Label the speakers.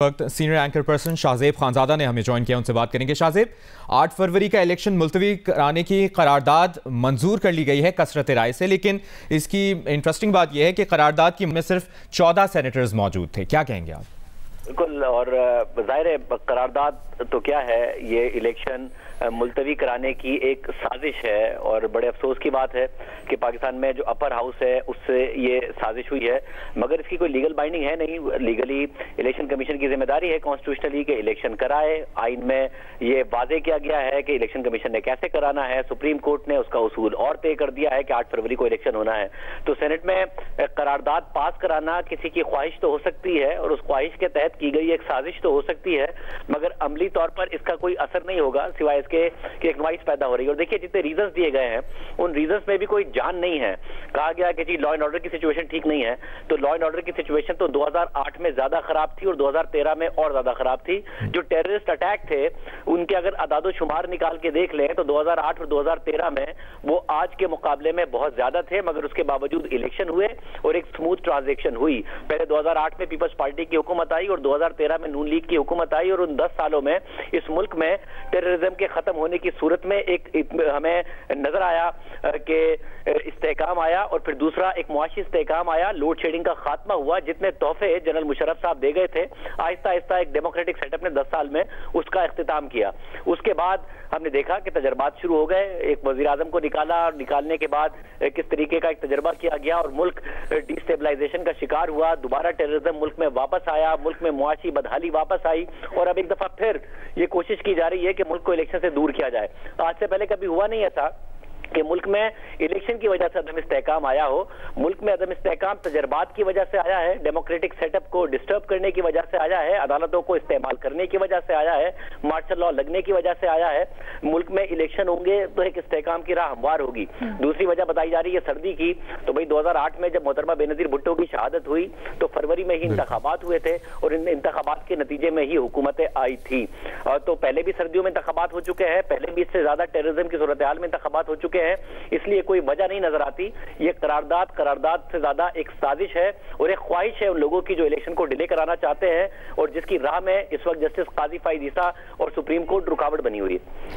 Speaker 1: वक्त senior anchor person Shahzeb Khanzada ने हमें ज्वाइन किया, उनसे बात करेंगे। शाहजेब, 8 फरवरी का इलेक्शन मुलतवी कराने की करारदाद मंजूर कर ली गई है कसरत राय से, लेकिन इसकी इंटरेस्टिंग बात यह है कि करारदाद की में सिर्फ 14 सेनेटर्स मौजूद थे। क्या कहेंगे आप?
Speaker 2: बिल्कुल, और ज़ाहिर है करारदाद तो क्या है, ये इलेक्शन मुलतवी कराने की एक साजिश है। और बड़े अफसोस की बात है कि पाकिस्तान में जो अपर हाउस है उससे ये साजिश हुई है, मगर इसकी कोई लीगल बाइंडिंग है नहीं। लीगली इलेक्शन कमीशन की जिम्मेदारी है कॉन्स्टिट्यूशनली कि इलेक्शन कराए। आइन में ये वाजे किया गया है कि इलेक्शन कमीशन ने कैसे कराना है। सुप्रीम कोर्ट ने उसका उसूल और तय कर दिया है कि 8 फरवरी को इलेक्शन होना है। तो सेनेट में करारदाद पास कराना किसी की ख्वाहिश तो हो सकती है और उस ख्वाहिश के तहत की गई एक साजिश तो हो सकती है, मगर अमली तौर पर इसका कोई असर नहीं होगा सिवाय इसके कि एक नॉइस पैदा हो रही है। और देखिए, जितने रीजंस दिए गए हैं उन रीजंस में भी कोई जान नहीं है। कहा गया कि जी लॉ एंड ऑर्डर की सिचुएशन ठीक नहीं है, तो लॉ एंड ऑर्डर की सिचुएशन तो 2008 में ज्यादा खराब थी और 2013 में और ज्यादा खराब थी। जो टेररिस्ट अटैक थे उनके अगर अदादो शुमार निकाल के देख लें तो 2008 और 2013 में वो आज के मुकाबले में बहुत ज्यादा थे, मगर उसके बावजूद इलेक्शन हुए और एक स्मूथ ट्रांजेक्शन हुई। पहले 2008 में पीपल्स पार्टी की हुकूमत आई और 2013 में नून लीग की हुकूमत आई, और उन 10 सालों में इस मुल्क में टेररिज्म के खत्म होने की सूरत में एक हमें नजर आया कि इस्तेहकाम आया, और फिर दूसरा एक मुआशी इस्तेहकाम आया, लोड शेडिंग का खात्मा हुआ। जितने तोहफे जनरल मुशर्रफ साहब दे गए थे, आहिस्ता आहिस्ता एक डेमोक्रेटिक सेटअप ने 10 साल में उसका इख्तिताम किया। उसके बाद हमने देखा कि तजर्बात शुरू हो गए। एक वजीर आजम को निकाला और निकालने के बाद किस तरीके का एक तजर्बा किया गया और मुल्क डिस्टेबलाइजेशन का शिकार हुआ। दोबारा टेररिज्म मुल्क में वापस आया, मुल्क में मुआशी बदहाली वापस आई, और अब एक दफा फिर ये कोशिश की जा रही है कि मुल्क को इलेक्शन से दूर किया जाए। आज से पहले कभी हुआ नहीं ऐसा कि मुल्क में इलेक्शन की वजह से अदम इस्तेहकाम आया हो। मुल्क में अदम इस्तेहकाम तजर्बात की वजह से आया है, डेमोक्रेटिक सेटअप को डिस्टर्ब करने की वजह से आया है, अदालतों को इस्तेमाल करने की वजह से आया है, मार्शल लॉ लगने की वजह से आया है। मुल्क में इलेक्शन होंगे तो एक इस्तेहकाम की राह हमवार होगी। दूसरी वजह बताई जा रही है सर्दी की, तो भाई 2008 में जब मोहतरमा बेनजीर भुट्टो की शहादत हुई तो फरवरी में ही इंतखाबात हुए थे और इन इंतखाबात के नतीजे में ही हुकूमतें आई थी। तो पहले भी सर्दियों में इंतखाबात हो चुके हैं, पहले भी इससे ज्यादा टेररिज्म की सूरत हाल में इंतखाबात हो चुके हैं, इसलिए कोई वजह नहीं नजर आती। ये करारदाद से ज्यादा एक साजिश है और एक ख्वाहिश है उन लोगों की जो इलेक्शन को डिले कराना चाहते हैं और जिसकी राह में इस वक्त जस्टिस काजी फाइज ईसा और सुप्रीम कोर्ट रुकावट बनी हुई है।